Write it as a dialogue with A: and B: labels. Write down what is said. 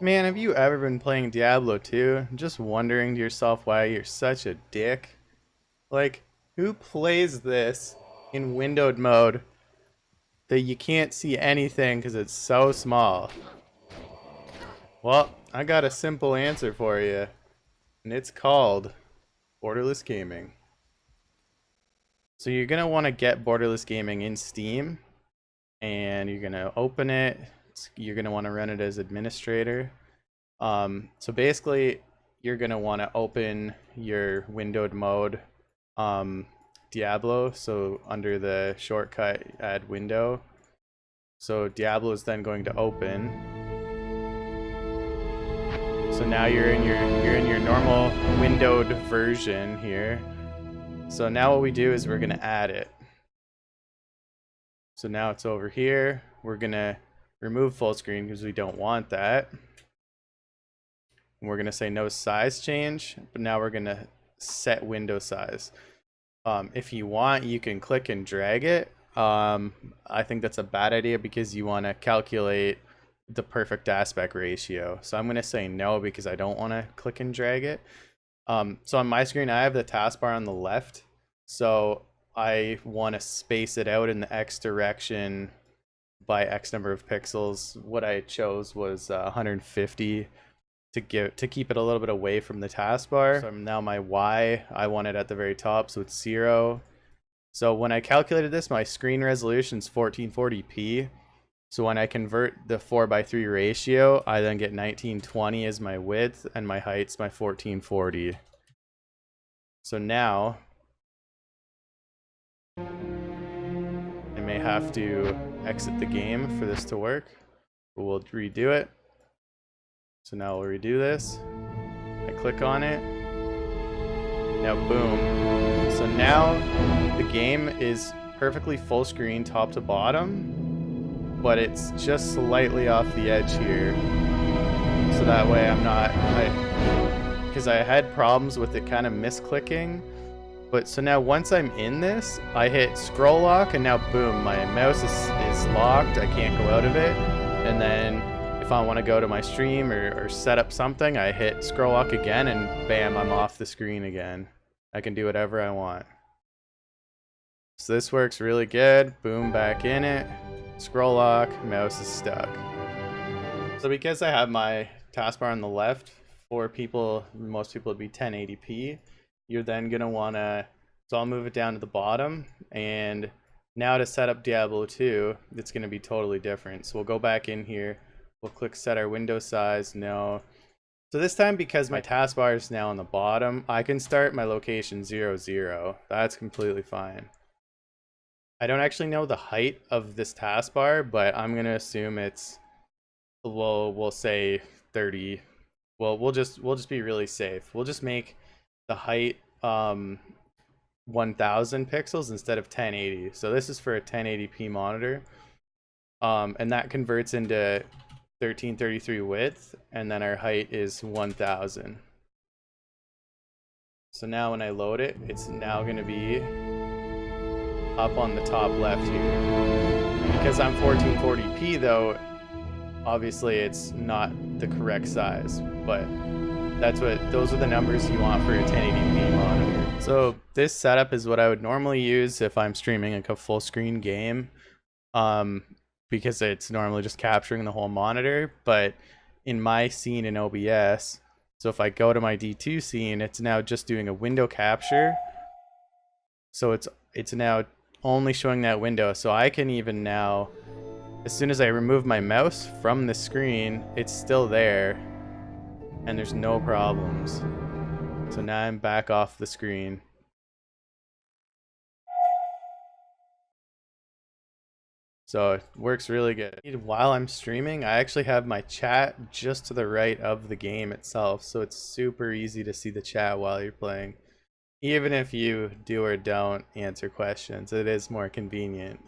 A: Man, have you ever been playing Diablo 2? Just wondering to yourself why you're such a dick? Like, who plays this in windowed mode that you can't see anything because it's so small? Well, I got a simple answer for you, and it's called borderless gaming. So you're going to want to get borderless gaming in Steam, and you're going to open it. You're going to want to run it as administrator. So basically, you're gonna want to open your windowed mode Diablo. So under the shortcut, add window. So Diablo is then going to open. So now you're in your normal windowed version here. So now what we do is we're gonna add it. So now it's over here. We're gonna remove full screen because we don't want that. We're going to say no size change, but now we're going to set window size. If you want, you can click and drag it. I think that's a bad idea because you want to calculate the perfect aspect ratio. So I'm going to say no because I don't want to click and drag it. So on my screen, I have the taskbar on the left. So I want to space it out in the X direction by X number of pixels. What I chose was 150 to keep it a little bit away from the taskbar. So now my Y, I want it at the very top, so it's 0. So when I calculated this, my screen resolution is 1440p. So when I convert the 4:3 ratio, I then get 1920 as my width, and my height's my 1440. So now I may have to exit the game for this to work, but we'll redo it. So now we'll redo this. I click on it. Now boom. So now the game is perfectly full screen top to bottom, but it's just slightly off the edge here. So that way I'm not, because I had problems with it kind of misclicking. But so now once I'm in this, I hit scroll lock and now boom, my mouse is locked. I can't go out of it. And then if I want to go to my stream or set up something, I hit scroll lock again and bam, I'm off the screen again. I can do whatever I want. So this works really good. Boom, back in it. Scroll lock, mouse is stuck. So because I have my taskbar on the left, for people, most people would be 1080p. You're then going to want to, so I'll move it down to the bottom, and now to set up Diablo 2, it's going to be totally different. So we'll go back in here. We'll click set our window size, no. So this time, because my taskbar is now on the bottom, I can start my location 0, 0. That's completely fine. I don't actually know the height of this taskbar, but I'm gonna assume it's, we'll say 30. Well, we'll just be really safe. We'll just make the height 1000 pixels instead of 1080. So this is for a 1080p monitor. And that converts into 1333 width, and then our height is 1000. So now when I load it, it's now going to be up on the top left here. Because I'm 1440p though, obviously it's not the correct size, but those are the numbers you want for your 1080p monitor. So this setup is what I would normally use if I'm streaming like a full screen game. Because it's normally just capturing the whole monitor, but in my scene in OBS, so if I go to my D2 scene, it's now just doing a window capture. So it's now only showing that window. So I can even now, as soon as I remove my mouse from the screen, it's still there and there's no problems. So now I'm back off the screen. So it works really good. While I'm streaming, I actually have my chat just to the right of the game itself. So it's super easy to see the chat while you're playing. Even if you do or don't answer questions, it is more convenient.